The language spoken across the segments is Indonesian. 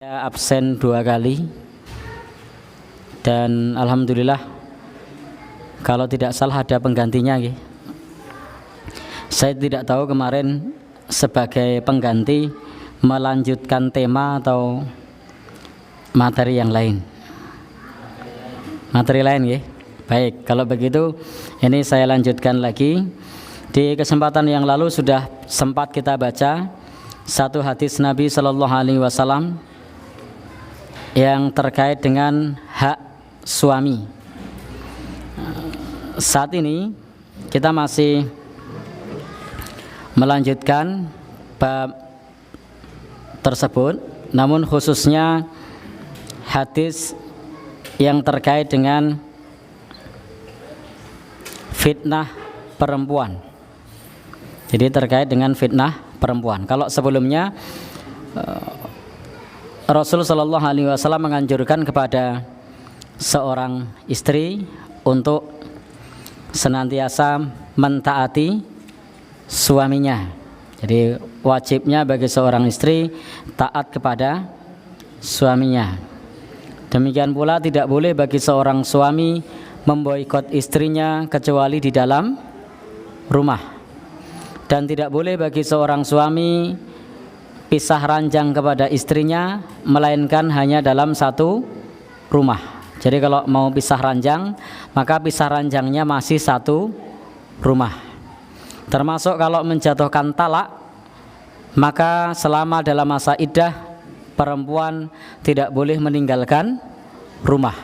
Saya absen 2 kali dan alhamdulillah kalau tidak salah ada penggantinya. Saya tidak tahu kemarin sebagai pengganti melanjutkan tema atau materi yang lain. Materi lain. Baik, kalau begitu ini saya lanjutkan lagi. Di kesempatan yang lalu sudah sempat kita baca satu hadis Nabi Shallallahu Alaihi Wasallam yang terkait dengan hak suami. Saat ini kita masih melanjutkan bab tersebut, namun khususnya hadis yang terkait dengan fitnah perempuan. Jadi terkait dengan fitnah perempuan. Kalau sebelumnya Rasul Shallallahu Alaihi Wasallam menganjurkan kepada seorang istri untuk senantiasa mentaati suaminya. Jadi wajibnya bagi seorang istri taat kepada suaminya. Demikian pula tidak boleh bagi seorang suami memboikot istrinya kecuali di dalam rumah. Dan tidak boleh bagi seorang suami pisah ranjang kepada istrinya melainkan hanya dalam satu rumah. Jadi kalau mau pisah ranjang, maka pisah ranjangnya masih satu rumah. Termasuk kalau menjatuhkan talak, maka selama dalam masa iddah perempuan tidak boleh meninggalkan rumah.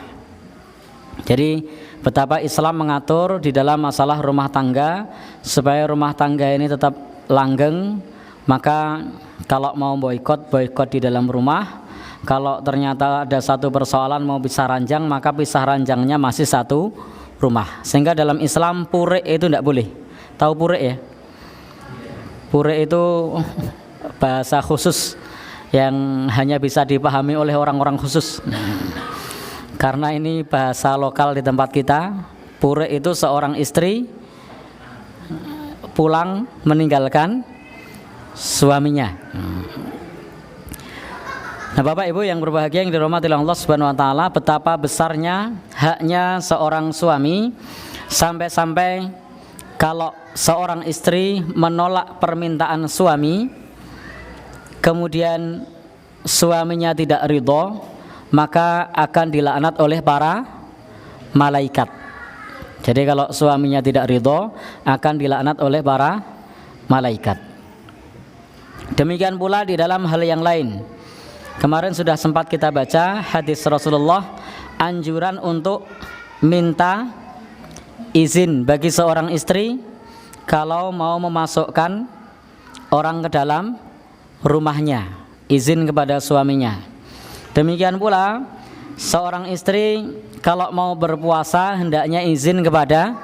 Jadi betapa Islam mengatur di dalam masalah rumah tangga supaya rumah tangga ini tetap langgeng. Maka kalau mau boikot di dalam rumah. Kalau ternyata ada satu persoalan mau pisah ranjang, maka pisah ranjangnya masih satu rumah. Sehingga dalam Islam purek itu tidak boleh. Tahu purek ya? Purek itu bahasa khusus yang hanya bisa dipahami oleh orang-orang khusus. Karena ini bahasa lokal di tempat kita. Purek itu seorang istri pulang meninggalkan suaminya. Nah, Bapak Ibu yang berbahagia yang dirahmati Allah Subhanahu wa taala, betapa besarnya haknya seorang suami sampai-sampai kalau seorang istri menolak permintaan suami kemudian suaminya tidak ridho, maka akan dilaknat oleh para malaikat. Jadi kalau suaminya tidak ridho akan dilaknat oleh para malaikat. Demikian pula di dalam hal yang lain. Kemarin sudah sempat kita baca hadis Rasulullah anjuran untuk minta izin bagi seorang istri kalau mau memasukkan orang ke dalam rumahnya, izin kepada suaminya. Demikian pula seorang istri kalau mau berpuasa hendaknya izin kepada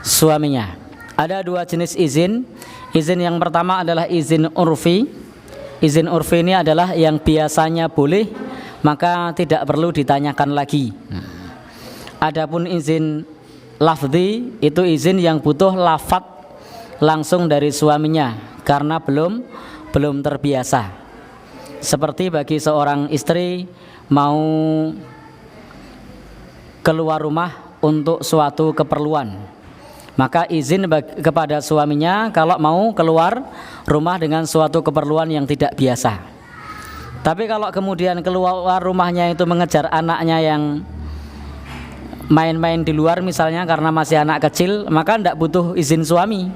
suaminya. Ada 2 jenis izin. Izin yang pertama adalah izin urfi. Izin urfi ini adalah yang biasanya boleh, maka tidak perlu ditanyakan lagi. Adapun izin lafzi itu izin yang butuh lafaz langsung dari suaminya karena belum terbiasa. Seperti bagi seorang istri mau keluar rumah untuk suatu keperluan, maka izin kepada suaminya kalau mau keluar rumah dengan suatu keperluan yang tidak biasa. Tapi kalau kemudian keluar rumahnya itu mengejar anaknya yang main-main di luar misalnya karena masih anak kecil, maka tidak butuh izin suami.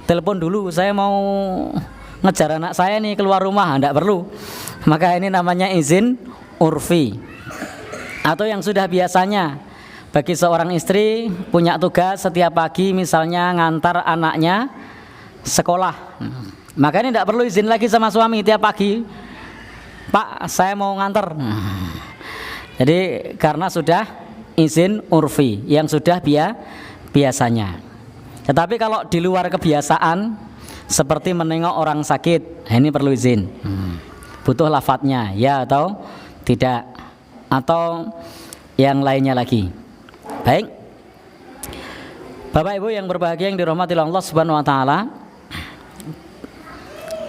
Telepon dulu, saya mau ngejar anak saya nih keluar rumah, tidak perlu. Maka ini namanya izin urfi. Atau yang sudah biasanya bagi seorang istri punya tugas setiap pagi misalnya ngantar anaknya sekolah, maka ini tidak perlu izin lagi sama suami tiap pagi, Pak saya mau ngantar. Jadi karena sudah izin urfi yang sudah biasanya. Tetapi kalau di luar kebiasaan seperti menengok orang sakit, ini perlu izin, butuh lafadznya ya atau tidak, atau yang lainnya lagi. Baik, Bapak Ibu yang berbahagia yang dirahmati Allah Subhanahu wa taala,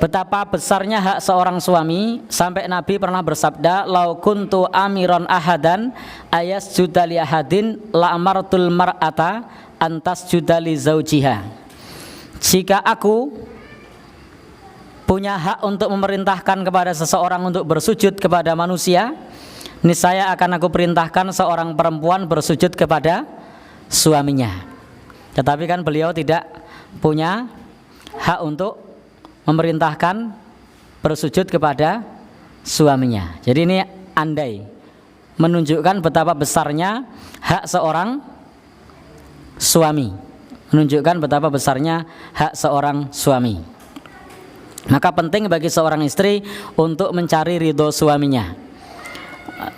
betapa besarnya hak seorang suami sampai Nabi pernah bersabda, lau kuntu amiron ahadan ayas judali ahadin la amartul mar'ata antas judali zaujiha. Jika aku punya hak untuk memerintahkan kepada seseorang untuk bersujud kepada manusia, niscaya akan aku perintahkan seorang perempuan bersujud kepada suaminya. Tetapi kan beliau tidak punya hak untuk memerintahkan bersujud kepada suaminya. Jadi ini andai menunjukkan betapa besarnya hak seorang suami, menunjukkan betapa besarnya hak seorang suami. Maka penting bagi seorang istri untuk mencari ridho suaminya.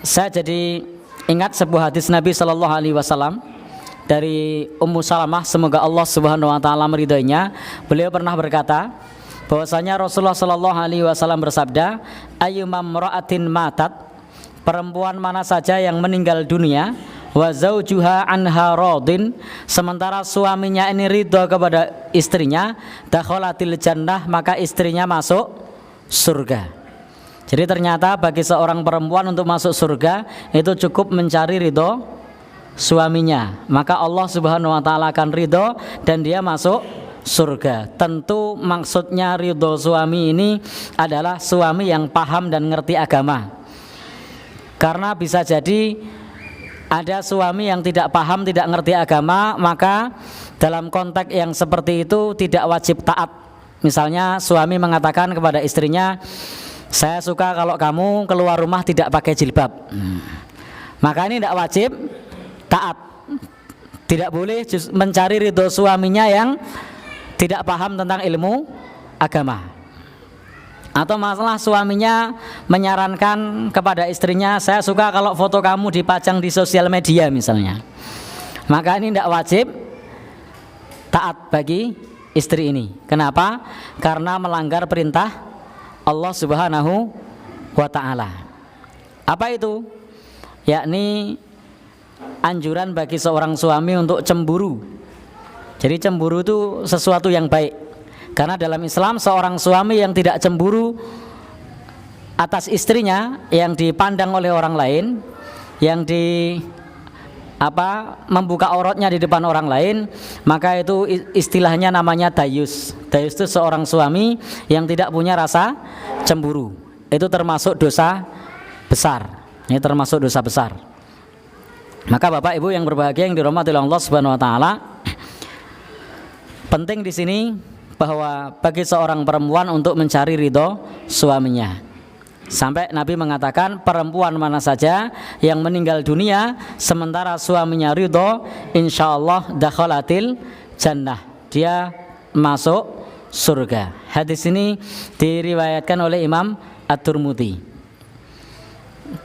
Saya jadi ingat sebuah hadis Nabi Shallallahu Alaihi Wasallam dari Ummu Salamah, semoga Allah Subhanahu Wa Taala meridhoinya. Beliau pernah berkata bahwasanya Rasulullah Shallallahu Alaihi Wasallam bersabda, ayyumam ra'atin matat, perempuan mana saja yang meninggal dunia, wa zaujuha anha radin, sementara suaminya ini ridho kepada istrinya, dakhalatil jannah, maka istrinya masuk surga. Jadi ternyata bagi seorang perempuan untuk masuk surga itu cukup mencari ridho suaminya, maka Allah Subhanahu Wa Taala akan ridho dan dia masuk surga. Tentu maksudnya ridho suami ini adalah suami yang paham dan ngerti agama. Karena bisa jadi ada suami yang tidak paham, tidak ngerti agama, maka dalam konteks yang seperti itu tidak wajib taat. Misalnya suami mengatakan kepada istrinya, saya suka kalau kamu keluar rumah tidak pakai jilbab. Maka ini tidak wajib taat. Tidak boleh mencari ridho suaminya yang tidak paham tentang ilmu agama. Atau masalah suaminya menyarankan kepada istrinya, saya suka kalau foto kamu dipajang di sosial media misalnya. Maka ini tidak wajib taat bagi istri ini. Kenapa? Karena melanggar perintah Allah Subhanahu Wa Ta'ala. Apa itu? Yakni anjuran bagi seorang suami untuk cemburu. Jadi cemburu itu sesuatu yang baik. Karena dalam Islam seorang suami yang tidak cemburu atas istrinya yang dipandang oleh orang lain, yang membuka auratnya di depan orang lain, maka itu istilahnya namanya dayus. Dayus itu seorang suami yang tidak punya rasa cemburu. Itu termasuk dosa besar. Ini termasuk dosa besar. Maka Bapak Ibu yang berbahagia yang dirahmati oleh Allah Subhanahu Wa Taala, penting di sini bahwa bagi seorang perempuan untuk mencari ridho suaminya. Sampai Nabi mengatakan perempuan mana saja yang meninggal dunia sementara suaminya ridho, insyaallah dakhalatil jannah, dia masuk surga. Hadis ini diriwayatkan oleh Imam At-Tirmidzi.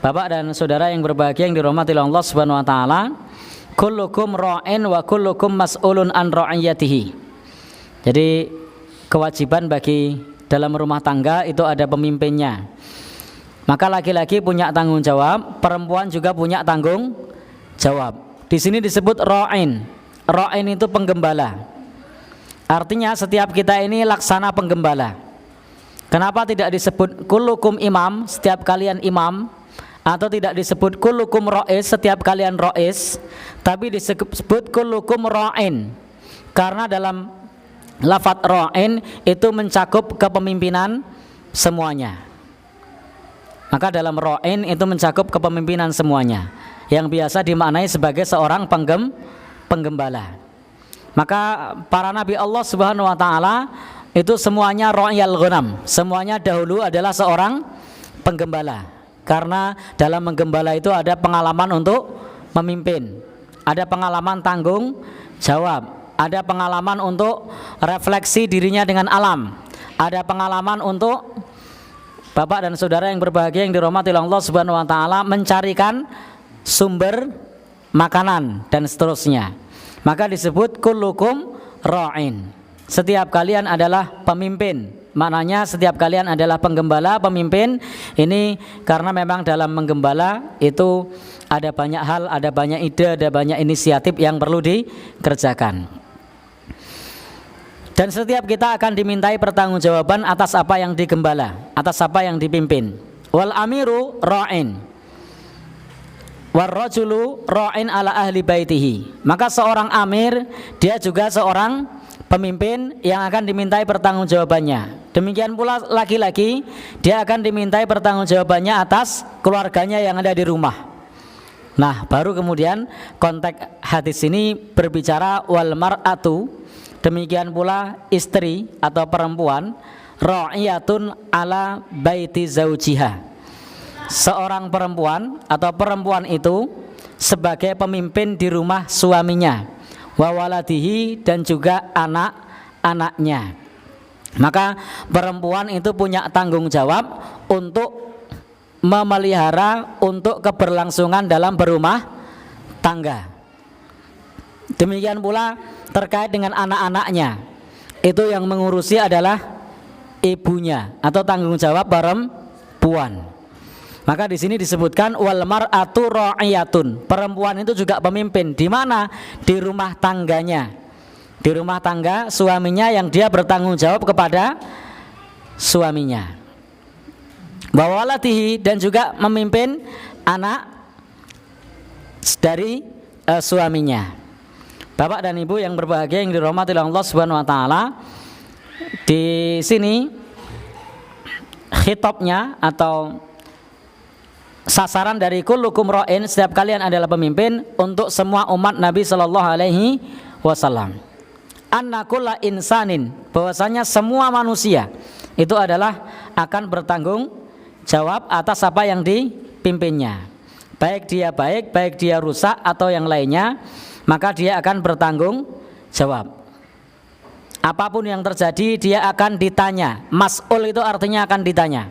Bapak dan saudara yang berbahagia yang dirahmati oleh Allah Subhanahu Wa Taala, kullukum ra'in wa kullukum mas'ulun an ra'iyatihi. Jadi kewajiban bagi dalam rumah tangga itu ada pemimpinnya. Maka laki-laki punya tanggung jawab, perempuan juga punya tanggung jawab. Di sini disebut ra'in. Ra'in itu penggembala. Artinya setiap kita ini laksana penggembala. Kenapa tidak disebut kullukum imam, setiap kalian imam, atau tidak disebut kullukum ra'is, setiap kalian ra'is, tapi disebut kullukum ra'in. Karena dalam lafadz ra'in itu mencakup kepemimpinan semuanya. Maka dalam ra'in itu mencakup kepemimpinan semuanya, yang biasa dimaknai sebagai seorang penggembala. Maka para nabi Allah Subhanahu Wa Taala itu semuanya ra'yal ghanam, semuanya dahulu adalah seorang penggembala. Karena dalam menggembala itu ada pengalaman untuk memimpin, ada pengalaman tanggung jawab, ada pengalaman untuk refleksi dirinya dengan alam, ada pengalaman untuk Bapak dan saudara yang berbahagia yang dirahmati oleh Allah Subhanahu Wa Taala mencarikan sumber makanan dan seterusnya. Maka disebut kullukum ra'in. Setiap kalian adalah pemimpin. Maknanya setiap kalian adalah penggembala, pemimpin. Ini karena memang dalam menggembala itu ada banyak hal, ada banyak ide, ada banyak inisiatif yang perlu dikerjakan. Dan setiap kita akan dimintai pertanggungjawaban atas apa yang digembala, atas apa yang dipimpin. Wal amiru ra'in war rajulu ra'in ala ahli baitihi. Maka seorang amir dia juga seorang pemimpin yang akan dimintai pertanggungjawabannya. Demikian pula laki-laki dia akan dimintai pertanggungjawabannya atas keluarganya yang ada di rumah. Nah, baru kemudian konteks hadis ini berbicara wal mar'atu, demikian pula istri atau perempuan ra'iyatun ala baiti zaujiha. Seorang perempuan atau perempuan itu sebagai pemimpin di rumah suaminya, wa waladihi, dan juga anak-anaknya. Maka perempuan itu punya tanggung jawab untuk memelihara, untuk keberlangsungan dalam berumah tangga. Demikian pula terkait dengan anak-anaknya, itu yang mengurusi adalah ibunya atau tanggung jawab perempuan. Maka di sini disebutkan wal mar'atu ra'iyatun, perempuan itu juga pemimpin. Di mana? Di rumah tangganya. Di rumah tangga suaminya yang dia bertanggung jawab kepada suaminya. Wawalatihi, dan juga memimpin anak dari suaminya. Bapak dan Ibu yang berbahagia yang dirahmati oleh Allah Subhanahu wa taala, di sini khitabnya atau sasaran dari kullukum ra'in, setiap kalian adalah pemimpin, untuk semua umat Nabi sallallahu alaihi wasallam. Anna kulla insanin, bahwasanya semua manusia itu adalah akan bertanggung jawab atas apa yang dipimpinnya. Baik dia rusak atau yang lainnya, maka dia akan bertanggung jawab. Apapun yang terjadi dia akan ditanya. Mas'ul itu artinya akan ditanya.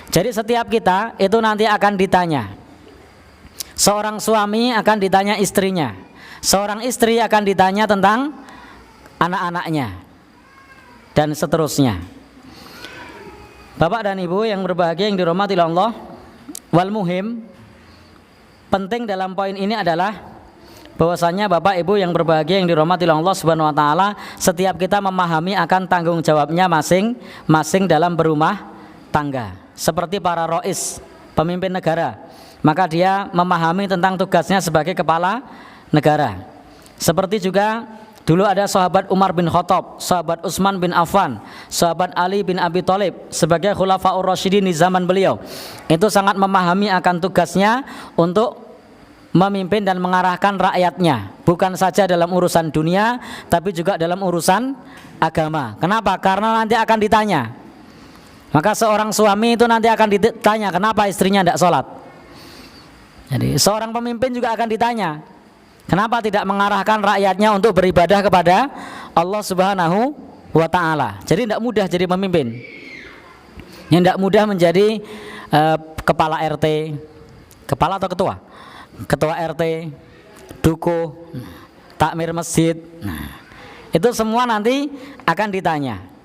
Jadi setiap kita itu nanti akan ditanya. Seorang suami akan ditanya istrinya, seorang istri akan ditanya tentang anak-anaknya, dan seterusnya. Bapak dan Ibu yang berbahagia yang dirahmati Allah, wal muhim, penting dalam poin ini adalah bahwasanya Bapak Ibu yang berbahagia yang dirahmati Allah Subhanahu wa taala, setiap kita memahami akan tanggung jawabnya masing-masing dalam berumah tangga. Seperti para rois, pemimpin negara, maka dia memahami tentang tugasnya sebagai kepala negara. Seperti juga dulu ada sahabat Umar bin Khattab, sahabat Utsman bin Affan, sahabat Ali bin Abi Thalib sebagai khulafaur rasyidin di zaman beliau. Itu sangat memahami akan tugasnya untuk memimpin dan mengarahkan rakyatnya, bukan saja dalam urusan dunia tapi juga dalam urusan agama. Kenapa? Karena nanti akan ditanya. Maka seorang suami itu nanti akan ditanya kenapa istrinya tidak sholat. Jadi seorang pemimpin juga akan ditanya, kenapa tidak mengarahkan rakyatnya untuk beribadah kepada Allah Subhanahu wa ta'ala. Jadi tidak mudah jadi pemimpin, yang tidak mudah menjadi kepala RT, kepala atau ketua, ketua RT, dukuh, takmir masjid. Nah, itu semua nanti akan ditanya.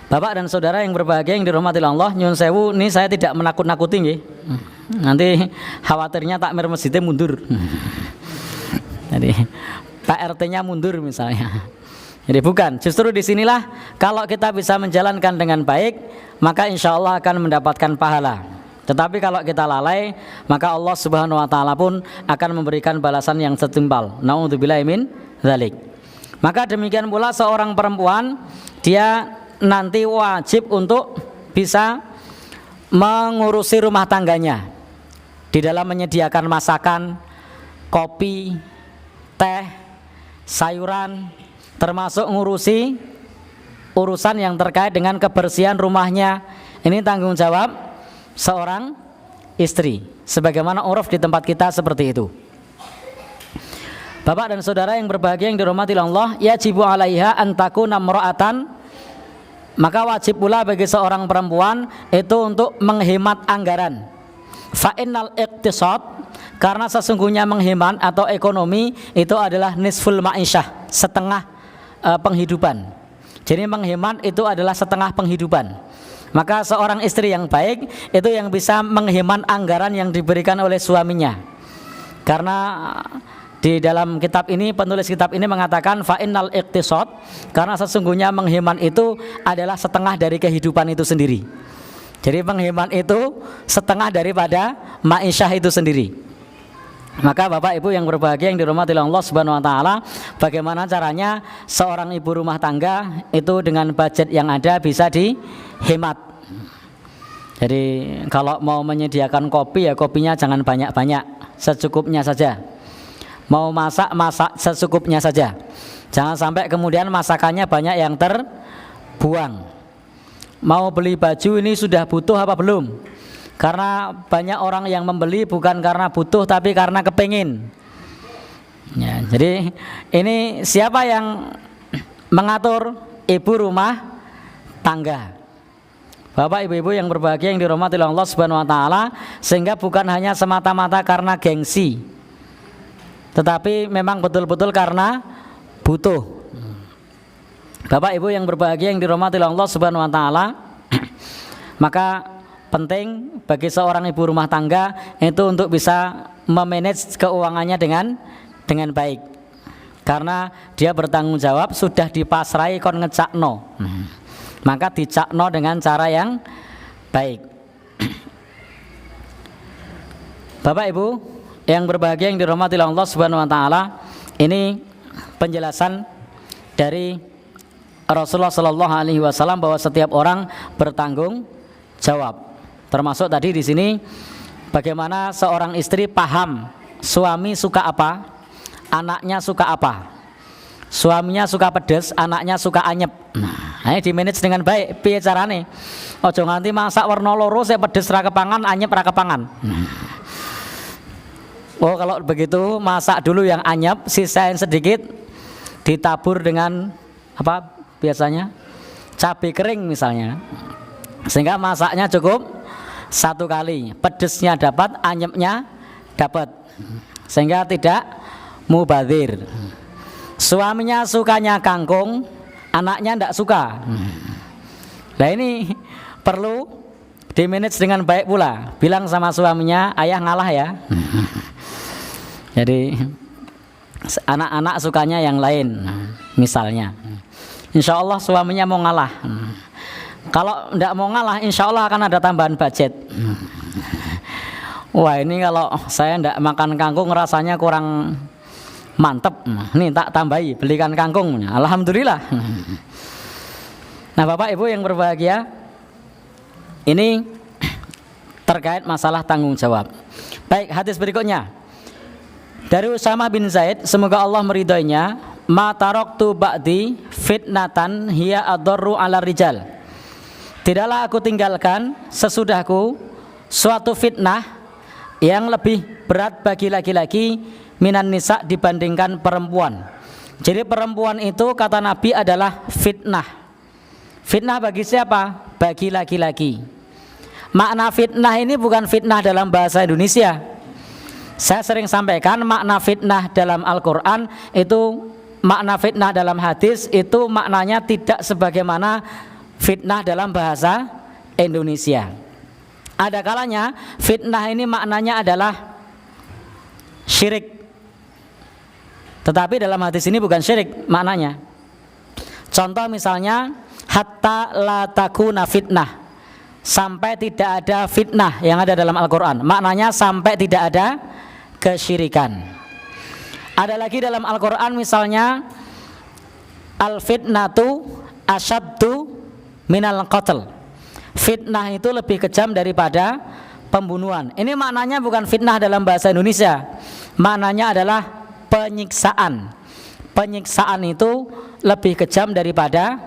Bapak dan saudara yang berbahagia yang dirahmati Allah, nyun sewu, ini saya tidak menakut-nakuti nggih. Nanti khawatirnya takmir masjidnya mundur. Jadi Pak RT-nya mundur misalnya. Jadi bukan, justru disinilah kalau kita bisa menjalankan dengan baik, maka insya Allah akan mendapatkan pahala. Tetapi kalau kita lalai, maka Allah Subhanahu wa ta'ala pun akan memberikan balasan yang setimpal. Na'udzubillahi min dzalik. Maka demikian pula seorang perempuan, dia nanti wajib untuk bisa mengurusi rumah tangganya di dalam menyediakan masakan, kopi, teh, sayuran, termasuk ngurusi urusan yang terkait dengan kebersihan rumahnya. Ini tanggung jawab seorang istri, sebagaimana uruf di tempat kita seperti itu. Bapak dan saudara yang berbahagia yang dirahmati Allah, yajibu 'alaiha an takuna imra'atan, maka wajib pula bagi seorang perempuan itu untuk menghemat anggaran. Fa innal iqtisad, karena sesungguhnya menghemat atau ekonomi itu adalah nisful ma'isyah, setengah penghidupan. Jadi menghemat itu adalah setengah penghidupan. Maka seorang istri yang baik itu yang bisa menghemat anggaran yang diberikan oleh suaminya. Karena Di dalam kitab ini, penulis kitab ini mengatakan fa'innal iqtisad, karena sesungguhnya menghemat itu adalah setengah dari kehidupan itu sendiri. Jadi menghemat itu setengah daripada ma'isyah itu sendiri. Maka Bapak Ibu yang berbahagia yang dirahmati Allah Subhanahu wa taala, bagaimana caranya seorang ibu rumah tangga itu dengan budget yang ada bisa dihemat. Jadi kalau mau menyediakan kopi, ya kopinya jangan banyak-banyak, secukupnya saja. Mau masak secukupnya saja. Jangan sampai kemudian masakannya banyak yang terbuang. Mau beli baju ini sudah butuh apa belum? Karena banyak orang yang membeli bukan karena butuh tapi karena kepingin. Ya, jadi ini siapa yang mengatur? Ibu rumah tangga. Bapak Ibu-ibu yang berbahagia yang dirahmati Allah Subhanahu wa taala, sehingga bukan hanya semata-mata karena gengsi, tetapi memang betul-betul karena butuh. Bapak Ibu yang berbahagia yang dirahmati Allah Subhanahu wa taala, maka penting bagi seorang ibu rumah tangga itu untuk bisa memanage keuangannya dengan baik. Karena dia bertanggung jawab, sudah dipasrai kon ngecakno. Maka dicakno dengan cara yang baik. Bapak Ibu yang berbahagia yang dirahmati Allah Subhanahu wa taala, ini penjelasan dari Rasulullah sallallahu alaihi wasallam bahwa setiap orang bertanggung jawab. Termasuk tadi di sini bagaimana seorang istri paham suami suka apa, anaknya suka apa. Suaminya suka pedes, anaknya suka anyep. Nah, ini di-manage dengan baik. Piye carane? Ojo nganti masak warna loro saya pedes ra kepangan, anyep ra kepangan. Oh, kalau begitu masak dulu yang anyep, sisain sedikit, ditabur dengan apa biasanya? Cabai kering misalnya. Sehingga masaknya cukup satu kali, pedesnya dapat, anyepnya dapat. Sehingga tidak mubadzir. Suaminya sukanya kangkung, anaknya tidak suka. Nah ini perlu di-manage dengan baik pula. Bilang sama suaminya, ayah ngalah ya. Jadi anak-anak sukanya yang lain, misalnya. Insya Allah suaminya mau ngalah. Kalau tidak mau ngalah, insya Allah akan ada tambahan budget. Wah ini kalau saya tidak makan kangkung rasanya kurang mantep, nih tak tambahi belikan kangkung, alhamdulillah. Nah Bapak Ibu yang berbahagia, ini terkait masalah tanggung jawab. Baik, hadis berikutnya dari Usamah bin Zaid, semoga Allah meridhoinya, ma taraktu ba'di fitnatan hiya adarru ala rijal. Tidaklah aku tinggalkan sesudahku suatu fitnah yang lebih berat bagi laki-laki minan nisa dibandingkan perempuan. Jadi perempuan itu kata Nabi adalah fitnah. Fitnah bagi siapa? Bagi laki-laki. Makna fitnah ini bukan fitnah dalam bahasa Indonesia. Saya sering sampaikan makna fitnah dalam Al-Quran itu, makna fitnah dalam hadis itu maknanya tidak sebagaimana fitnah dalam bahasa Indonesia. Ada kalanya fitnah ini maknanya adalah syirik. Tetapi dalam hadis ini bukan syirik maknanya. Contoh misalnya hatta la takuna fitnah, sampai tidak ada fitnah yang ada dalam Al-Quran. Maknanya sampai tidak ada kesyirikan. Ada lagi dalam Al-Quran misalnya al-fitnatu asyaddu minal qatl. Fitnah itu lebih kejam daripada pembunuhan. Ini maknanya bukan fitnah dalam bahasa Indonesia. Maknanya adalah penyiksaan. Penyiksaan itu lebih kejam daripada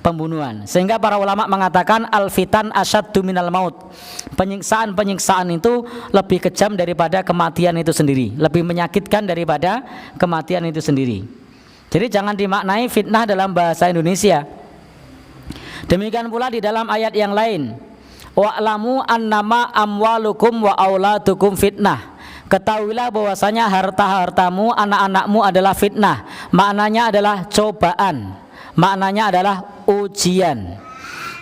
pembunuhan. Sehingga para ulama mengatakan al-fitan asyaddu minal maut. Penyiksaan itu lebih kejam daripada kematian itu sendiri, lebih menyakitkan daripada kematian itu sendiri. Jadi jangan dimaknai fitnah dalam bahasa Indonesia. Demikian pula di dalam ayat yang lain, wa'lamu annama amwalukum wa auladukum fitnah. Ketahuilah bahwasanya harta-hartamu, anak-anakmu adalah fitnah. Maknanya adalah cobaan, maknanya adalah ujian.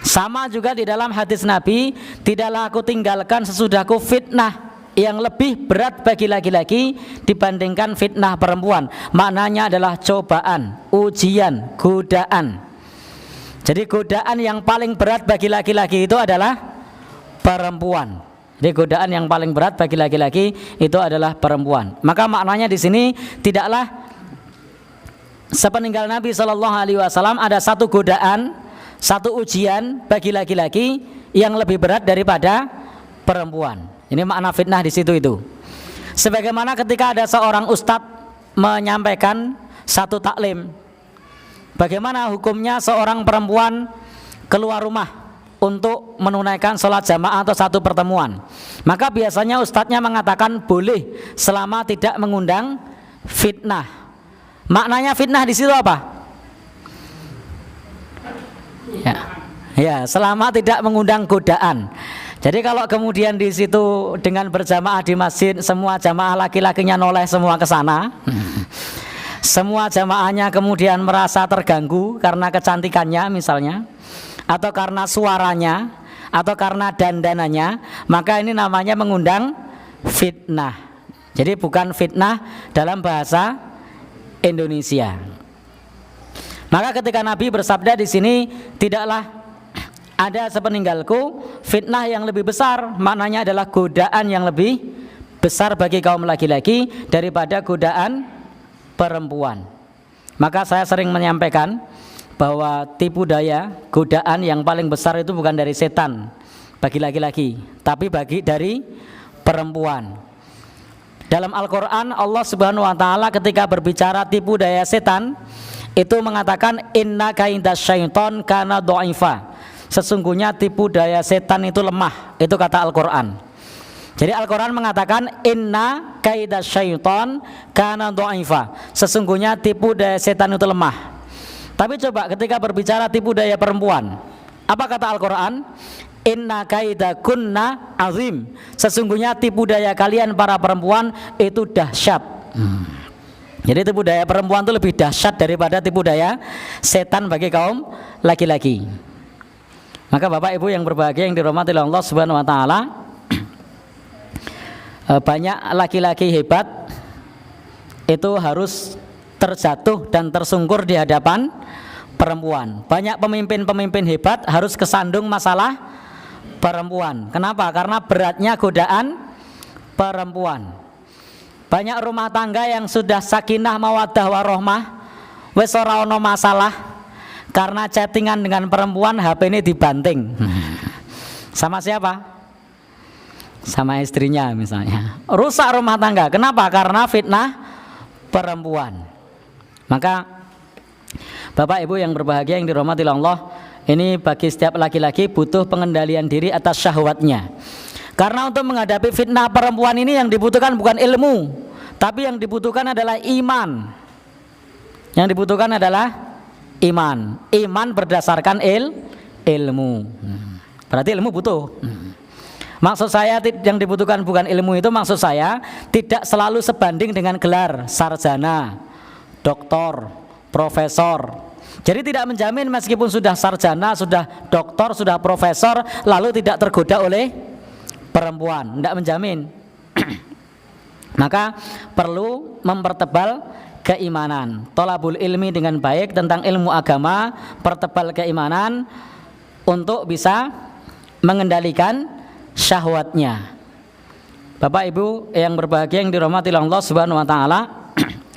Sama juga di dalam hadis Nabi, tidaklah aku tinggalkan sesudahku fitnah yang lebih berat bagi laki-laki dibandingkan fitnah perempuan. Maknanya adalah cobaan, ujian, godaan. Jadi godaan yang paling berat bagi laki-laki itu adalah perempuan. Jadi godaan yang paling berat bagi laki-laki itu adalah perempuan. Maka maknanya di sini tidaklah sepeninggal Nabi Shallallahu Alaihi Wasallam ada satu godaan, satu ujian bagi laki-laki yang lebih berat daripada perempuan. Ini makna fitnah di situ itu. Sebagaimana ketika ada seorang ustadz menyampaikan satu taklim, bagaimana hukumnya seorang perempuan keluar rumah untuk menunaikan sholat jamaah atau satu pertemuan. Maka biasanya ustadznya mengatakan boleh selama tidak mengundang fitnah. Maknanya fitnah di situ apa? Ya, selama tidak mengundang godaan. Jadi kalau kemudian di situ dengan berjamaah di masjid, semua jamaah laki-lakinya noleh semua ke sana, semua jamaahnya kemudian merasa terganggu karena kecantikannya misalnya, atau karena suaranya, atau karena dandanannya, maka ini namanya mengundang fitnah. Jadi bukan fitnah dalam bahasa Indonesia. Maka ketika Nabi bersabda di sini, tidaklah ada sepeninggalku fitnah yang lebih besar, maknanya adalah godaan yang lebih besar bagi kaum laki-laki daripada godaan perempuan. Maka saya sering menyampaikan bahwa tipu daya, godaan yang paling besar itu bukan dari setan bagi laki-laki, tapi dari perempuan. Dalam Al-Quran Allah Subhanahu Wa Taala ketika berbicara tipu daya setan itu mengatakan inna kaidas syaiton kana dha'ifa. Sesungguhnya tipu daya setan itu lemah. Itu kata Al-Quran. Jadi Al-Quran mengatakan inna kaidas syaiton kana dha'ifa. Sesungguhnya tipu daya setan itu lemah. Tapi coba ketika berbicara tipu daya perempuan, apa kata Al-Quran? Inna kaidakunna azim. Sesungguhnya tipu daya kalian para perempuan itu dahsyat. Jadi tipu daya perempuan itu lebih dahsyat daripada tipu daya setan bagi kaum laki-laki. Maka Bapak Ibu yang berbahagia yang dirahmati oleh Allah Subhanahu Wa Taala, banyak laki-laki hebat itu harus terjatuh dan tersungkur di hadapan perempuan. Banyak pemimpin-pemimpin hebat harus kesandung masalah perempuan. Kenapa? Karena beratnya godaan perempuan. Banyak rumah tangga yang sudah sakinah mawaddah warahmah wis ora ono masalah, karena chattingan dengan perempuan HP ini dibanting. Sama siapa? Sama istrinya misalnya. Rusak rumah tangga. Kenapa? Karena fitnah perempuan. Maka Bapak Ibu yang berbahagia yang dirahmati Allah, ini bagi setiap laki-laki butuh pengendalian diri atas syahwatnya. Karena untuk menghadapi fitnah perempuan ini yang dibutuhkan bukan ilmu, tapi yang dibutuhkan adalah iman. Yang dibutuhkan adalah iman. Iman berdasarkan ilmu. Berarti ilmu butuh. Maksud saya yang dibutuhkan bukan ilmu itu, maksud saya tidak selalu sebanding dengan gelar sarjana, doktor, profesor. Jadi tidak menjamin meskipun sudah sarjana, sudah doktor, sudah profesor lalu tidak tergoda oleh perempuan. Tidak menjamin. Maka perlu mempertebal keimanan. Tolabul ilmi dengan baik tentang ilmu agama, pertebal keimanan untuk bisa mengendalikan syahwatnya. Bapak Ibu yang berbahagia yang dirahmati Allah Subhanahu Wa Taala,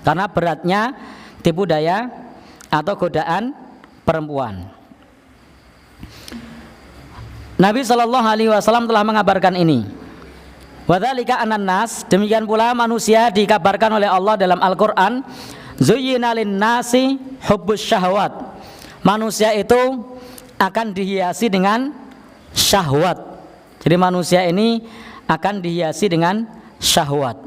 karena beratnya tipu daya atau godaan perempuan. Nabi Shallallahu Alaihi Wasallam telah mengabarkan ini. Wadzalika anan nas, demikian pula manusia dikabarkan oleh Allah dalam Al-Quran, zuyyina lin-nasi hubbus syahwat. Manusia itu akan dihiasi dengan syahwat. Jadi manusia ini akan dihiasi dengan syahwat.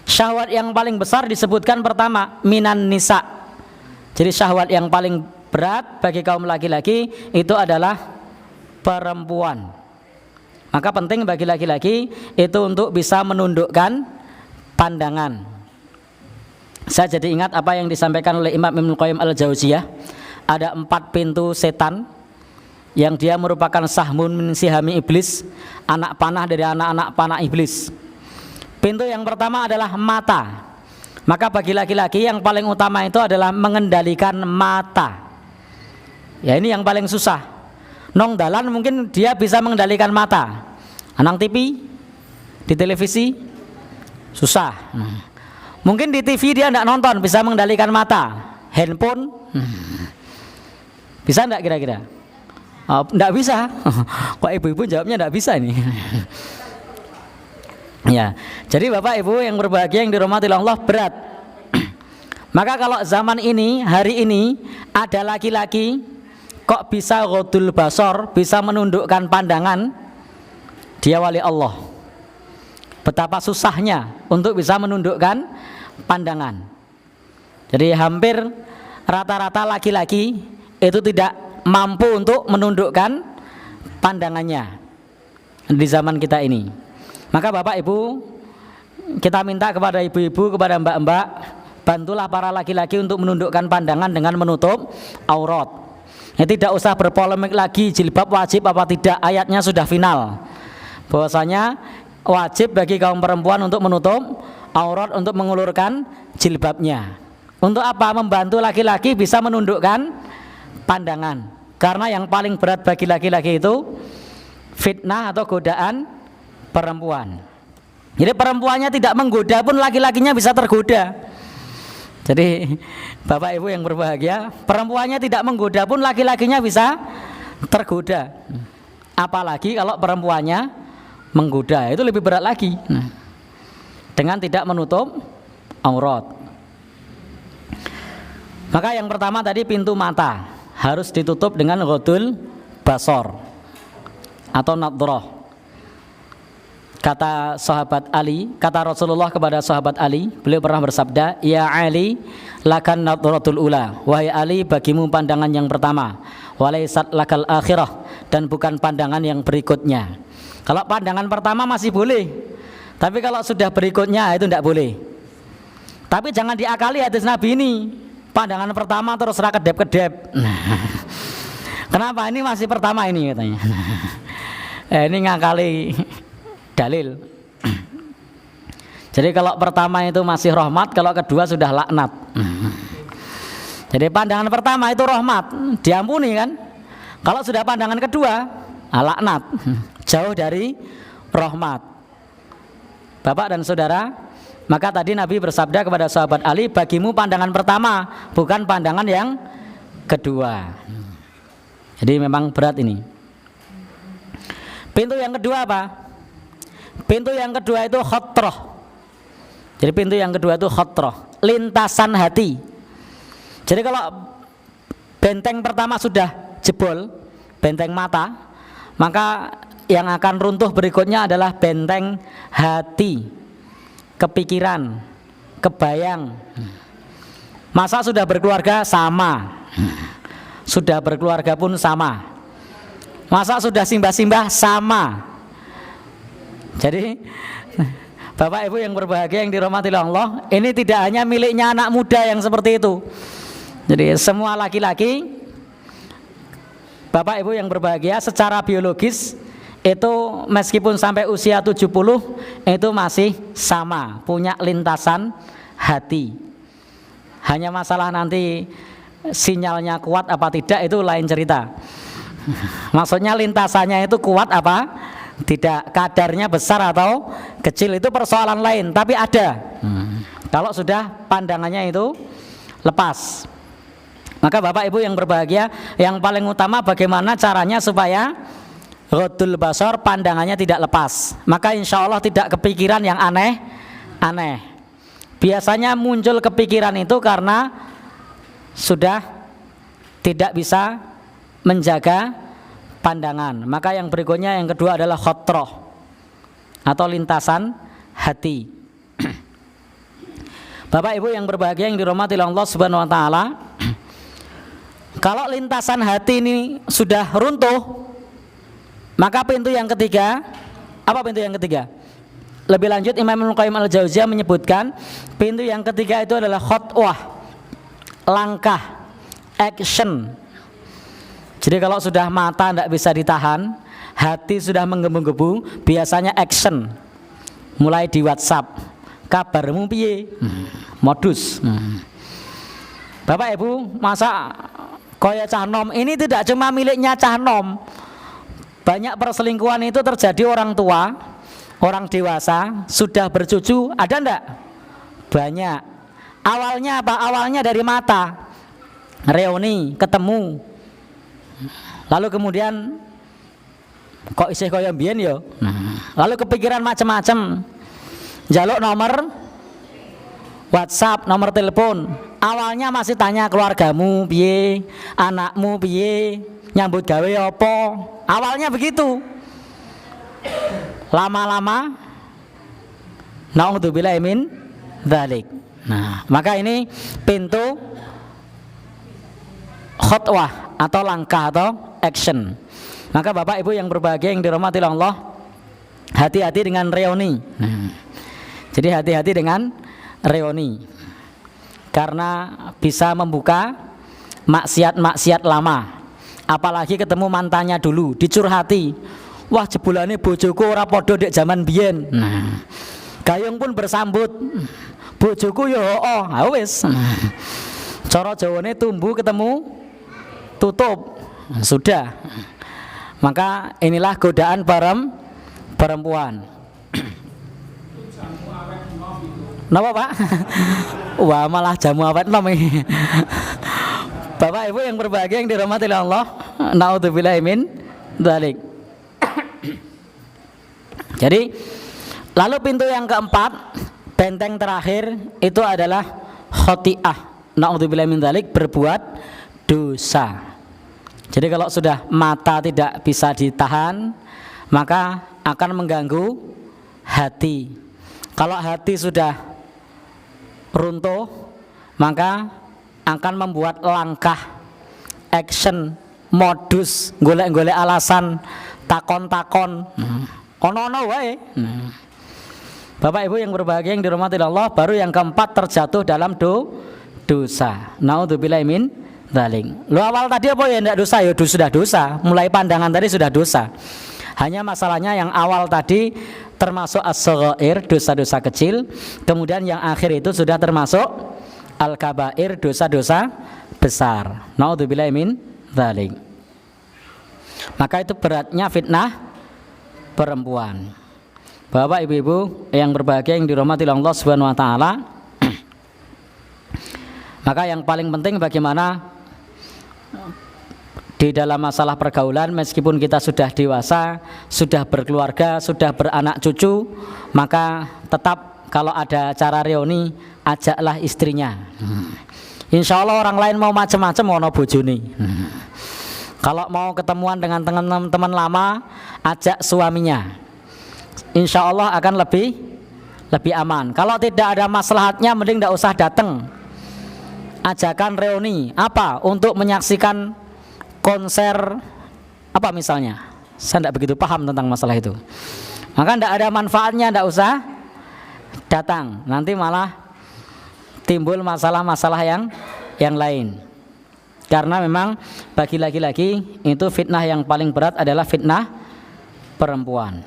Syahwat yang paling besar disebutkan pertama minan nisa. Jadi syahwat yang paling berat bagi kaum laki-laki itu adalah perempuan. Maka penting bagi laki-laki itu untuk bisa menundukkan pandangan. Saya jadi ingat apa yang disampaikan oleh Imam Ibnu Qayyim Al-Jauziyah. Ada 4 pintu setan yang dia merupakan sahmun min sihami iblis, anak panah dari anak-anak panah iblis. Pintu yang pertama adalah mata. Maka bagi laki-laki yang paling utama itu adalah mengendalikan mata. Ya ini yang paling susah. Nong dalan mungkin dia bisa mengendalikan mata. Anang TV, di televisi susah. Mungkin di TV dia tidak nonton, bisa mengendalikan mata. Handphone bisa enggak kira-kira? Enggak bisa. Kok ibu-ibu jawabnya enggak bisa ini? Ya, jadi Bapak Ibu yang berbahagia yang dirahmati Allah, berat. Maka kalau zaman ini, hari ini ada laki-laki kok bisa ghadul basar, bisa menundukkan pandangan, dia wali Allah. Betapa susahnya untuk bisa menundukkan pandangan. Jadi hampir rata-rata laki-laki itu tidak mampu untuk menundukkan pandangannya di zaman kita ini. Maka Bapak Ibu, kita minta kepada ibu-ibu, kepada mbak-mbak, bantulah para laki-laki untuk menundukkan pandangan dengan menutup aurat. Ya, tidak usah berpolemik lagi jilbab wajib apa tidak, ayatnya sudah final. Bahwasanya wajib bagi kaum perempuan untuk menutup aurat, untuk mengulurkan jilbabnya. Untuk apa? Membantu laki-laki bisa menundukkan pandangan. Karena yang paling berat bagi laki-laki itu fitnah atau godaan perempuan. Jadi perempuannya tidak menggoda pun laki-lakinya bisa tergoda. Jadi Bapak Ibu yang berbahagia, perempuannya tidak menggoda pun laki-lakinya bisa tergoda. Apalagi kalau perempuannya menggoda, itu lebih berat lagi. Dengan tidak menutup aurat. Maka yang pertama tadi pintu mata harus ditutup dengan ghadul basar atau nadhrah. Kata sahabat Ali, kata Rasulullah kepada sahabat Ali, beliau pernah bersabda, "Ya Ali, lakan nadhratul ula." Wahai Ali, bagimu pandangan yang pertama. Walaysat lakal akhirah, dan bukan pandangan yang berikutnya. Kalau pandangan pertama masih boleh, tapi kalau sudah berikutnya itu tidak boleh. Tapi jangan diakali hadis Nabi ini. Pandangan pertama terus kedep-kedep. Kenapa? Ini masih pertama ini katanya. Ini ngakali dalil. Jadi kalau pertama itu masih rahmat, kalau kedua sudah laknat. Jadi pandangan pertama itu rahmat, diampuni kan. Kalau sudah pandangan kedua, laknat, jauh dari rahmat. Bapak dan saudara, maka tadi Nabi bersabda kepada sahabat Ali, bagimu pandangan pertama, bukan pandangan yang kedua. Jadi memang berat ini. Pintu yang kedua apa? Pintu yang kedua itu khotroh. Jadi pintu yang kedua itu khotroh, lintasan hati. Jadi kalau benteng pertama sudah jebol, benteng mata, maka yang akan runtuh berikutnya adalah benteng hati, kepikiran, kebayang. Masa sudah berkeluarga sama, sudah berkeluarga pun sama. Masa sudah simbah-simbah sama. Jadi Bapak Ibu yang berbahagia yang dirahmati Allah, ini tidak hanya miliknya anak muda yang seperti itu. Jadi semua laki-laki, Bapak Ibu yang berbahagia, secara biologis itu meskipun sampai usia 70 itu masih sama, punya lintasan hati. Hanya masalah nanti sinyalnya kuat apa tidak itu lain cerita. Maksudnya lintasannya itu kuat apa tidak, kadarnya besar atau kecil itu persoalan lain, tapi ada. Kalau sudah pandangannya itu lepas, maka Bapak Ibu yang berbahagia, yang paling utama bagaimana caranya supaya ghadul basar, pandangannya tidak lepas. Maka insya Allah tidak kepikiran yang aneh-aneh. Biasanya muncul kepikiran itu karena sudah tidak bisa menjaga pandangan. Maka yang berikutnya yang kedua adalah khotroh atau lintasan hati. Bapak Ibu yang berbahagia yang dirahmati Allah Subhanahu wa taala, kalau lintasan hati ini sudah runtuh, maka pintu yang ketiga, apa pintu yang ketiga? Lebih lanjut Imam Ibnu Qayyim al-Jauziyah menyebutkan pintu yang ketiga itu adalah khotwah, langkah, action. Jadi kalau sudah mata tidak bisa ditahan, hati sudah menggebu-gebu, biasanya action. Mulai di WhatsApp, kabarmu piye? Modus. Bapak Ibu, masa kaya cah nom ini tidak cuma miliknya cah nom. Banyak perselingkuhan itu terjadi orang tua, orang dewasa, sudah bercucu, ada enggak? Banyak. Awalnya apa? Awalnya dari mata. Reuni, ketemu. Lalu kemudian kok isih kaya mbiyen ya? Lalu kepikiran macam-macam. Njaluk nomor WhatsApp, nomor telepon. Awalnya masih tanya keluargamu piye, anakmu piye, nyambut gawe apa. Awalnya begitu. Lama-lama naudzubillahi min dzalik. Nah, maka ini pintu khutwah atau langkah atau action. Maka Bapak Ibu yang berbahagia yang dirahmati Allah, hati-hati dengan reuni. Jadi hati-hati dengan reuni, karena bisa membuka maksiat-maksiat lama. Apalagi ketemu mantannya dulu, dicurhati. Wah, jebulane bojoku ora padha dek zaman biyen. Gayung pun bersambut, bojoku yo wis. Cara Jawane tumbuh ketemu tutup. Sudah. Maka inilah godaan perempuan. Napa Pak? Wah, malah jamu awet nom iki. Bapak Ibu yang berbahagia yang dirahmati Allah, naudzubillahi min dzalik. Jadi, lalu pintu yang keempat, benteng terakhir itu adalah khoti'ah. Naudzubillahi min dzalik, berbuat dosa. Jadi kalau sudah mata tidak bisa ditahan, maka akan mengganggu hati. Kalau hati sudah runtuh, maka akan membuat langkah, action, modus, golek-golek alasan, takon-takon, ono-ono wae. Bapak Ibu yang berbahagia yang dirahmati Allah, baru yang keempat terjatuh dalam dosa. Naudzubillahi min dzalik. Lo awal tadi apa ya tidak dosa? Ya sudah dosa. Mulai pandangan tadi sudah dosa. Hanya masalahnya yang awal tadi termasuk as-shaghair, dosa-dosa kecil. Kemudian yang akhir itu sudah termasuk al-kabair, dosa-dosa besar. Naudzubillahi min dzalik. Maka itu beratnya fitnah perempuan. Bapak Ibu-ibu yang berbahagia yang dirahmati Allah Subhanahu wa taala. Maka yang paling penting bagaimana di dalam masalah pergaulan, meskipun kita sudah dewasa, sudah berkeluarga, sudah beranak cucu, maka tetap kalau ada acara reuni, ajaklah istrinya. Insya Allah orang lain mau macam-macam ono bojone. Kalau mau ketemuan dengan teman-teman lama, ajak suaminya. Insya Allah akan lebih aman. Kalau tidak ada maslahatnya, mending tidak usah datang. Ajakan reuni apa? Untuk menyaksikan konser apa misalnya? Saya tidak begitu paham tentang masalah itu. Maka tidak ada manfaatnya, tidak usah datang. Nanti malah timbul masalah-masalah yang lain. Karena memang bagi laki-laki itu fitnah yang paling berat adalah fitnah perempuan.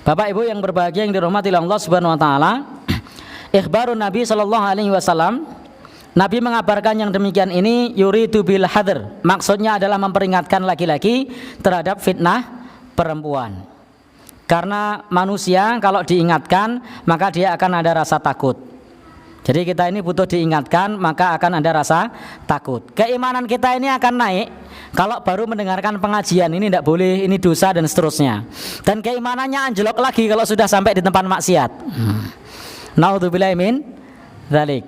Bapak Ibu yang berbahagia yang dirahmati Allah Subhanahu wa taala, ikhbarun Nabi sallallahu alaihi wasallam, Nabi mengabarkan yang demikian ini yuridu bil hadr, maksudnya adalah memperingatkan laki-laki terhadap fitnah perempuan. Karena manusia kalau diingatkan maka dia akan ada rasa takut. Jadi kita ini butuh diingatkan, maka akan ada rasa takut. Keimanan kita ini akan naik kalau baru mendengarkan pengajian, ini tidak boleh, ini dosa dan seterusnya. Dan keimanannya anjlok lagi kalau sudah sampai di tempat maksiat. Naudzubillahi min dzalik.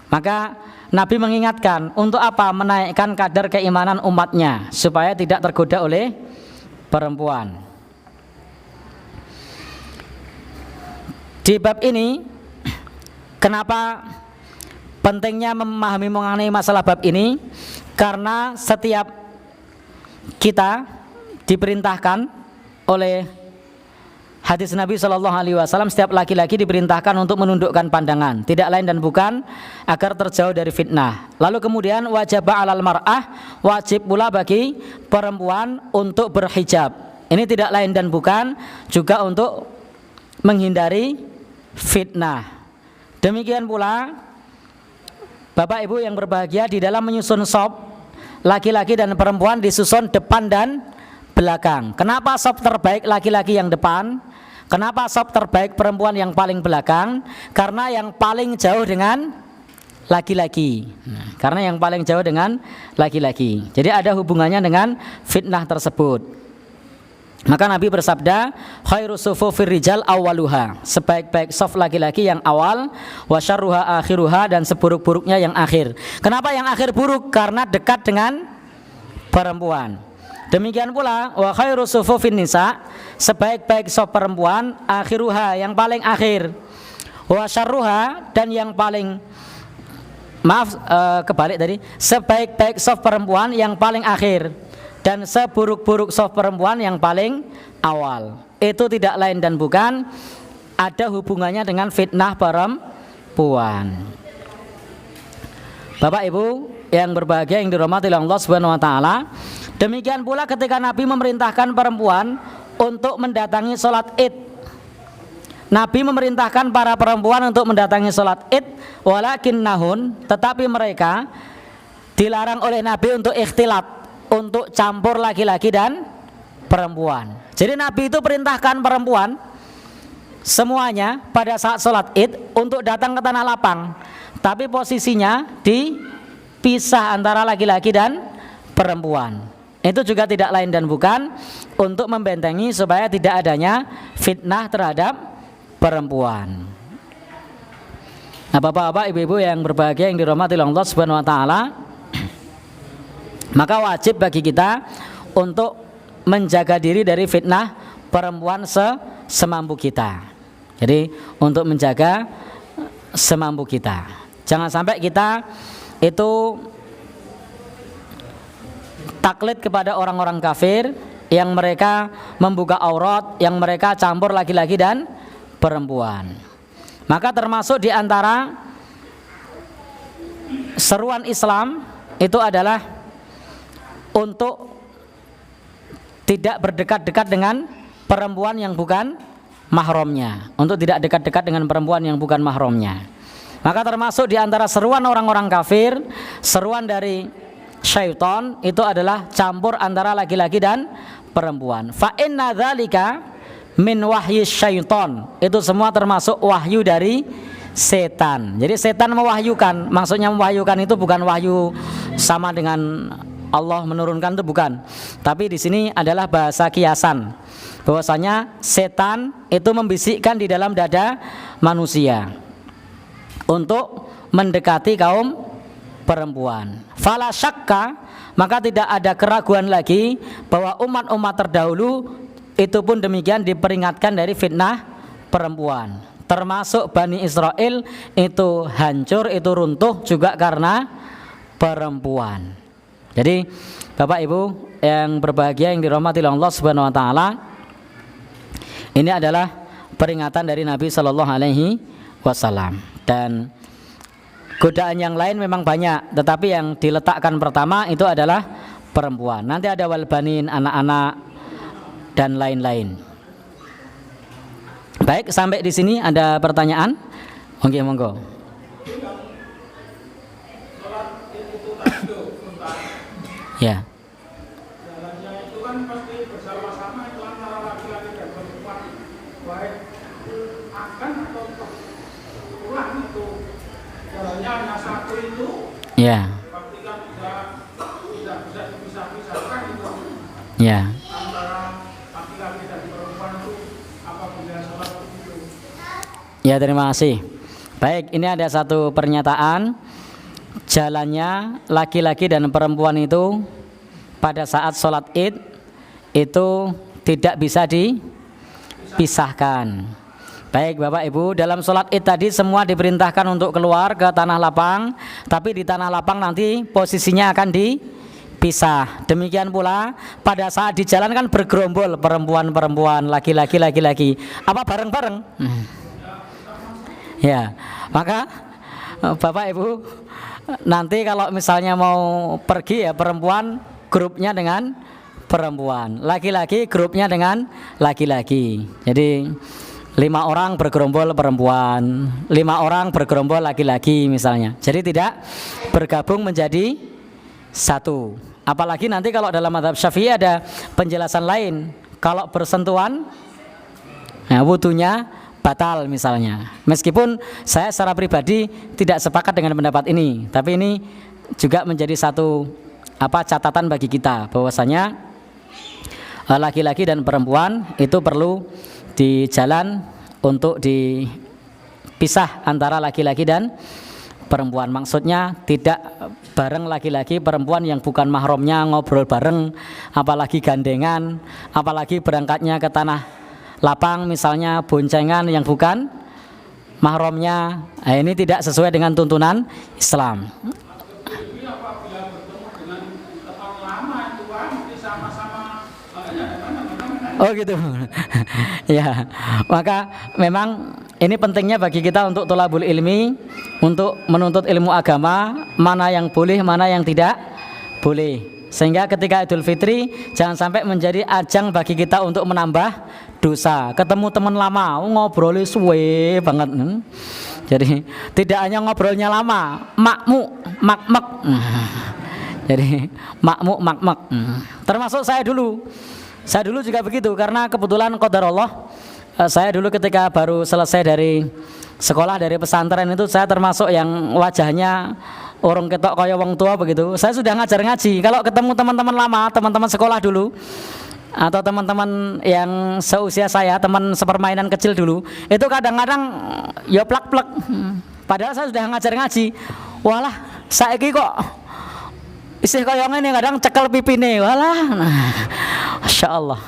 Maka Nabi mengingatkan untuk apa? Menaikkan kadar keimanan umatnya supaya tidak tergoda oleh perempuan. Di bab ini, kenapa pentingnya memahami mengenai masalah bab ini? Karena setiap kita diperintahkan oleh hadis Nabi Shallallahu Alaihi Wasallam, setiap laki-laki diperintahkan untuk menundukkan pandangan, tidak lain dan bukan agar terjauh dari fitnah. Lalu kemudian wajib alal mar'ah, wajib pula bagi perempuan untuk berhijab. Ini tidak lain dan bukan juga untuk menghindari fitnah. Demikian pula Bapak Ibu yang berbahagia, di dalam menyusun shaf, laki-laki dan perempuan disusun depan dan belakang. Kenapa shaf terbaik laki-laki yang depan? Kenapa shaf terbaik perempuan yang paling belakang? Karena yang paling jauh dengan laki-laki. Karena yang paling jauh dengan laki-laki. Jadi ada hubungannya dengan fitnah tersebut. Maka Nabi bersabda, khairu sufufir rijal awwaluha, sebaik-baik shaf laki-laki yang awal, wa syarruha akhiruha, dan seburuk-buruknya yang akhir. Kenapa yang akhir buruk? Karena dekat dengan perempuan. Demikian pula wa khairu sufufin nisa, sebaik-baik shaf perempuan, akhiruha, yang paling akhir, wa syarruha, dan yang paling kebalik tadi, sebaik-baik shaf perempuan yang paling akhir, dan seburuk-buruk shaf perempuan yang paling awal. Itu tidak lain dan bukan ada hubungannya dengan fitnah perempuan. Bapak Ibu yang berbahagia yang dirahmati oleh Allah Subhanahu wa taala, demikian pula ketika Nabi memerintahkan perempuan untuk mendatangi sholat Id. Nabi memerintahkan para perempuan untuk mendatangi sholat Id, walakinnahun, tetapi mereka dilarang oleh Nabi untuk ikhtilat, untuk campur laki-laki dan perempuan. Jadi Nabi itu perintahkan perempuan semuanya pada saat sholat Id untuk datang ke tanah lapang, tapi posisinya dipisah antara laki-laki dan perempuan. Itu juga tidak lain dan bukan untuk membentengi supaya tidak adanya fitnah terhadap perempuan. Nah, Bapak-bapak, Ibu-ibu yang berbahagia yang dirahmati oleh Allah Subhanahu wa taala, maka wajib bagi kita untuk menjaga diri dari fitnah perempuan semampu kita. Jadi untuk menjaga semampu kita, jangan sampai kita itu taklid kepada orang-orang kafir yang mereka membuka aurat, yang mereka campur laki-laki dan perempuan. Maka termasuk di antara seruan Islam itu adalah untuk tidak berdekat-dekat dengan perempuan yang bukan mahramnya, untuk tidak dekat-dekat dengan perempuan yang bukan mahramnya. Maka termasuk di antara seruan orang-orang kafir, seruan dari syaitan itu adalah campur antara laki-laki dan perempuan. Fa inna dzalika min wahyi syaitan, itu semua termasuk wahyu dari setan. Jadi setan mewahyukan, maksudnya mewahyukan itu bukan wahyu sama dengan Allah menurunkan, itu bukan. Tapi di sini adalah bahasa kiasan, bahwasanya setan itu membisikkan di dalam dada manusia untuk mendekati kaum perempuan. Fala syakka, maka tidak ada keraguan lagi bahwa umat-umat terdahulu itu pun demikian diperingatkan dari fitnah perempuan. Termasuk Bani Israel itu hancur, itu runtuh juga karena perempuan. Jadi Bapak Ibu yang berbahagia yang dirahmati Allah Subhanahu wa taala, ini adalah peringatan dari Nabi Shallallahu Alaihi Wasallam. Dan godaan yang lain memang banyak, tetapi yang diletakkan pertama itu adalah perempuan. Nanti ada walbanin, anak-anak dan lain-lain. Baik, sampai di sini ada pertanyaan? Oke, monggo. Ya. Jalannya itu kan pasti bersama-sama itu antara laki-laki dan perempuan, baik akan atau pulang itu jalannya hanya satu itu. Ya. Pasti kan tidak bisa dipisah-pisahkan itu. Ya. Antara laki-laki dan perempuan itu apabila sholat itu. Ya, terima kasih. Baik, ini ada satu pernyataan. Jalannya laki-laki dan perempuan itu pada saat sholat Id itu tidak bisa dipisahkan. Baik Bapak Ibu, dalam sholat Id tadi semua diperintahkan untuk keluar ke tanah lapang, tapi di tanah lapang nanti posisinya akan dipisahkan. pisah. Demikian pula pada saat di jalan kan bergerombol perempuan-perempuan, laki-laki laki-laki. Apa bareng-bareng? Ya, maka Bapak Ibu nanti kalau misalnya mau pergi ya perempuan grupnya dengan perempuan, laki-laki grupnya dengan laki-laki. Jadi 5 orang bergerombol perempuan, 5 orang bergerombol laki-laki misalnya. Jadi tidak bergabung menjadi satu. Apalagi nanti kalau dalam mazhab Syafi'i ada penjelasan lain. Kalau bersentuhan, nah, wudunya batal misalnya. Meskipun saya secara pribadi tidak sepakat dengan pendapat ini, tapi ini juga menjadi satu catatan bagi kita bahwasanya laki-laki dan perempuan itu perlu di jalan untuk dipisah antara laki-laki dan perempuan. Maksudnya tidak bareng laki-laki perempuan yang bukan mahramnya ngobrol bareng, apalagi gandengan, apalagi berangkatnya ke tanah lapang misalnya boncengan yang bukan mahramnya. Nah, ini tidak sesuai dengan tuntunan Islam. Oh gitu. Ya, maka memang ini pentingnya bagi kita untuk thalabul ilmi, untuk menuntut ilmu agama, mana yang boleh, mana yang tidak boleh. Sehingga ketika Idul Fitri jangan sampai menjadi ajang bagi kita untuk menambah dosa. Ketemu teman lama, ngobrolnya suwe banget. Jadi tidak hanya ngobrolnya lama, makmuk. Jadi makmuk. Termasuk saya dulu juga begitu, karena kebetulan qadarullah saya dulu ketika baru selesai dari sekolah dari pesantren itu saya termasuk yang wajahnya orang ketok kaya wong tua begitu. Saya sudah ngajar ngaji. Kalau ketemu teman-teman lama, teman-teman sekolah dulu atau teman-teman yang seusia saya, teman sepermainan kecil dulu, itu kadang-kadang ya plak-plak. Padahal saya sudah ngajar ngaji. Walah, saiki kok isih kaya ngene kadang cekel pipine. Walah. Masya Allah.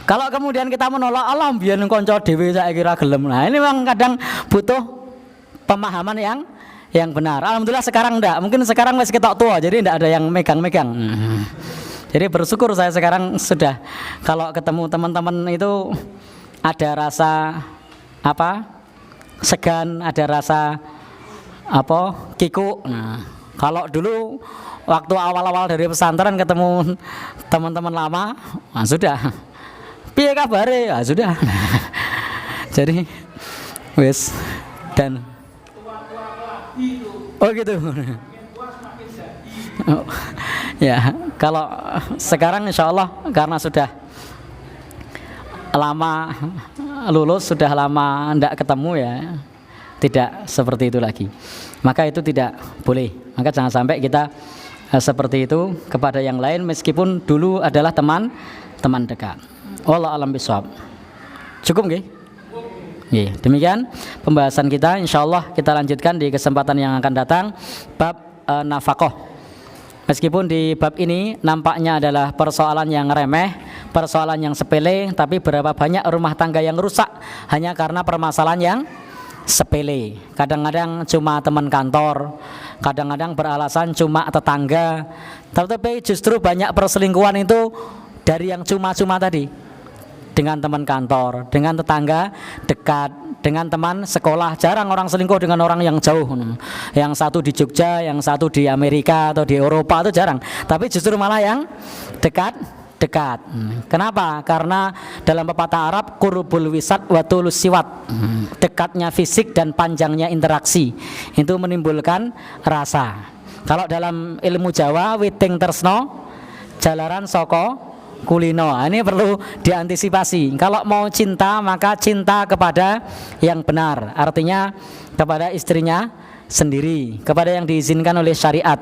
Kalau kemudian kita menolak Allah biyen kanca dhewe saiki ra gelem. Nah, ini memang kadang butuh pemahaman yang benar. Alhamdulillah sekarang enggak. Mungkin sekarang masih ketok tua jadi enggak ada yang megang-megang. Jadi bersyukur saya sekarang sudah kalau ketemu teman-teman itu ada rasa segan, ada rasa kikuk. Nah, kalau dulu waktu awal-awal dari pesantren ketemu teman-teman lama, nah sudah. Piye kabare? Ya sudah. Jadi wis dan oh gitu. Oh, ya, kalau sekarang insya Allah karena sudah lama lulus, sudah lama tidak ketemu ya, tidak seperti itu lagi. Maka itu tidak boleh. Maka jangan sampai kita seperti itu kepada yang lain meskipun dulu adalah teman dekat. Wallahu a'lam bishawab. Cukup nggih? Nggih. Demikian pembahasan kita, insyaallah kita lanjutkan di kesempatan yang akan datang bab nafaqah. Meskipun di bab ini nampaknya adalah persoalan yang remeh, persoalan yang sepele, tapi berapa banyak rumah tangga yang rusak hanya karena permasalahan yang sepele. Kadang-kadang cuma teman kantor, kadang-kadang beralasan cuma tetangga, tapi justru banyak perselingkuhan itu dari yang cuma-cuma tadi. Dengan teman kantor, dengan tetangga dekat, dengan teman sekolah. Jarang orang selingkuh dengan orang yang jauh. Yang satu di Jogja, yang satu di Amerika atau di Eropa itu jarang. Tapi justru malah yang dekat. Kenapa? Karena dalam pepatah Arab qurubul wisat wa tulus siwat. Dekatnya fisik dan panjangnya interaksi itu menimbulkan rasa. Kalau dalam ilmu Jawa witing tresno jalaran soko kulino. Ini perlu diantisipasi. Kalau mau cinta maka cinta kepada yang benar. Artinya kepada istrinya sendiri, kepada yang diizinkan oleh syariat.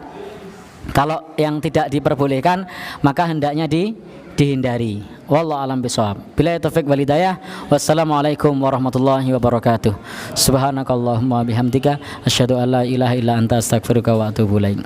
Kalau yang tidak diperbolehkan maka hendaknya dihindari. Wallahu a'lam bishawab. Billahi taufiq wal hidayah. Wassalamualaikum warahmatullahi wabarakatuh. Subhanakallahumma bihamdika asyhadu an la ilaha illa anta astaghfiruka wa atubu ilaik.